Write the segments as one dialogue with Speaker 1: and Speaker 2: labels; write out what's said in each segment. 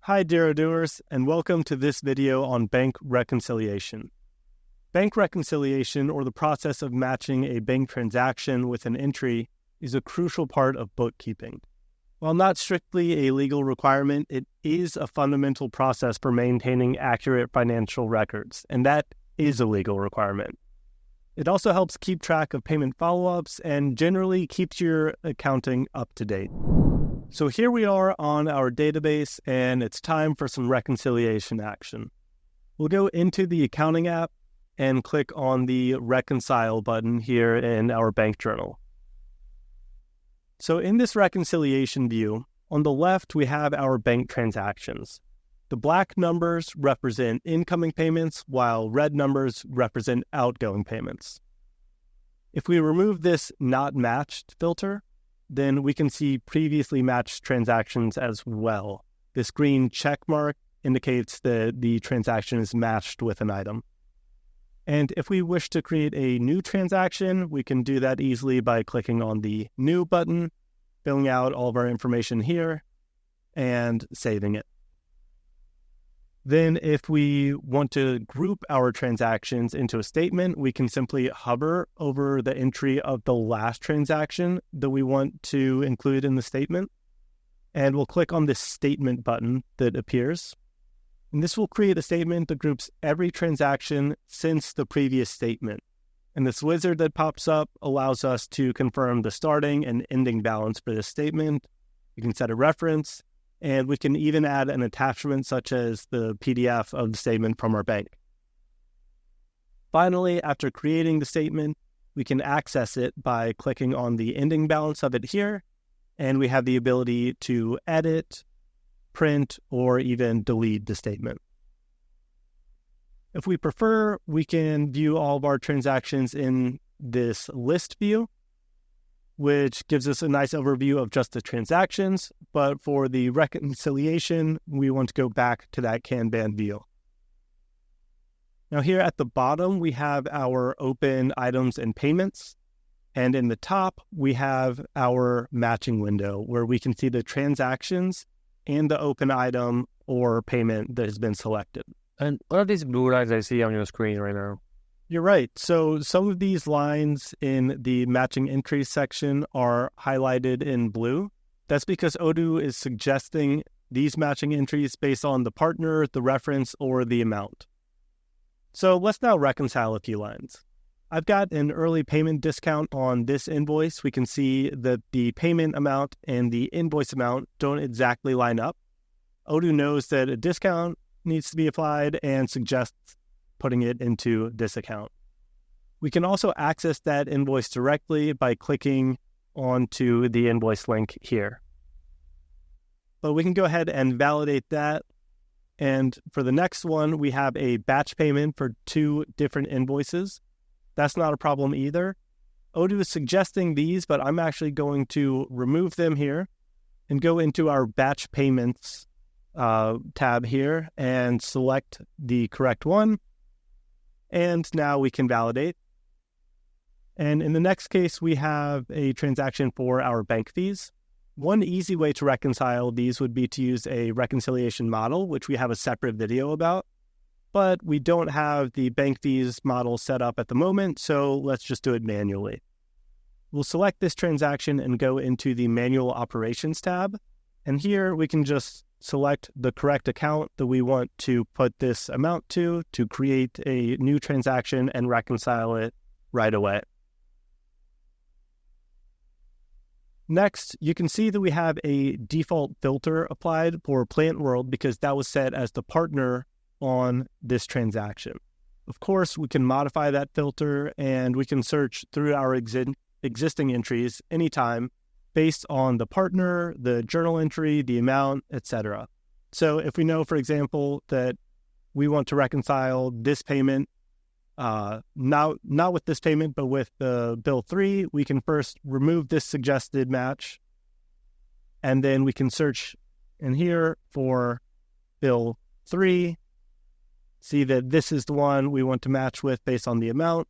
Speaker 1: Hi dear Odooers, and welcome to this video on bank reconciliation. Bank reconciliation, or the process of matching a bank transaction with an entry, is a crucial part of bookkeeping. While not strictly a legal requirement, it is a fundamental process for maintaining accurate financial records, and that is a legal requirement. It also helps keep track of payment follow-ups and generally keeps your accounting up to date. So here we are on our database, and it's time for some reconciliation action. We'll go into the accounting app and click on the reconcile button here in our bank journal. So in this reconciliation view, on the left we have our bank transactions. The black numbers represent incoming payments, while red numbers represent outgoing payments. If we remove this not matched filter, then we can see previously matched transactions as well. This green check mark indicates that the transaction is matched with an item. And if we wish to create a new transaction, we can do that easily by clicking on the New button, filling out all of our information here, and saving it. Then if we want to group our transactions into a statement, we can simply hover over the entry of the last transaction that we want to include in the statement. And we'll click on this statement button that appears. And this will create a statement that groups every transaction since the previous statement. And this wizard that pops up allows us to confirm the starting and ending balance for this statement. You can set a reference, and we can even add an attachment such as the PDF of the statement from our bank. Finally, after creating the statement, we can access it by clicking on the ending balance of it here, and we have the ability to edit, print, or even delete the statement. If we prefer, we can view all of our transactions in this list view, which gives us a nice overview of just the transactions, but for the reconciliation, we want to go back to that Kanban view. Now here at the bottom, we have our open items and payments, and in the top, we have our matching window where we can see the transactions and the open item or payment that has been selected.
Speaker 2: And what are these blue lines I see on your screen right now?
Speaker 1: You're right. So some of these lines in the matching entries section are highlighted in blue. That's because Odoo is suggesting these matching entries based on the partner, the reference, or the amount. So let's now reconcile a few lines. I've got an early payment discount on this invoice. We can see that the payment amount and the invoice amount don't exactly line up. Odoo knows that a discount needs to be applied and suggests putting it into this account. We can also access that invoice directly by clicking onto the invoice link here. But we can go ahead and validate that. And for the next one, we have a batch payment for 2 different invoices. That's not a problem either. Odoo is suggesting these, but I'm actually going to remove them here and go into our batch payments tab here and select the correct one. And now we can validate. And in the next case, we have a transaction for our bank fees. One easy way to reconcile these would be to use a reconciliation model, which we have a separate video about. But we don't have the bank fees model set up at the moment, so let's just do it manually. We'll select this transaction and go into the Manual Operations tab. And here we can just select the correct account that we want to put this amount to create a new transaction and reconcile it right away. Next, you can see that we have a default filter applied for Plant World because that was set as the partner on this transaction. Of course, we can modify that filter and we can search through our existing entries anytime based on the partner, the journal entry, the amount, etc. So if we know, for example, that we want to reconcile this payment, not with this payment, but with the bill 3, we can first remove this suggested match, and then we can search in here for bill 3, see that this is the one we want to match with based on the amount,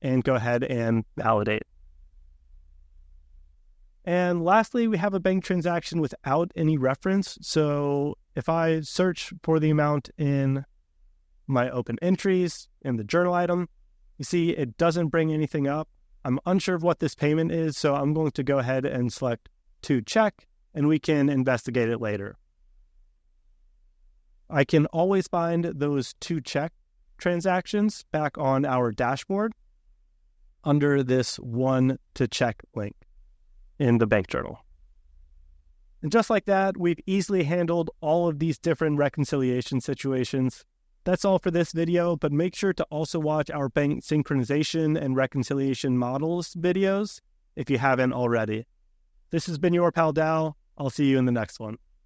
Speaker 1: and go ahead and validate. And lastly, we have a bank transaction without any reference. So if I search for the amount in my open entries in the journal item, you see it doesn't bring anything up. I'm unsure of what this payment is, so I'm going to go ahead and select to check, and we can investigate it later. I can always find those to check transactions back on our dashboard under this one to check link in the bank journal. And just like that, we've easily handled all of these different reconciliation situations. That's all for this video, but make sure to also watch our bank synchronization and reconciliation models videos if you haven't already. This has been your pal Dal. I'll see you in the next one.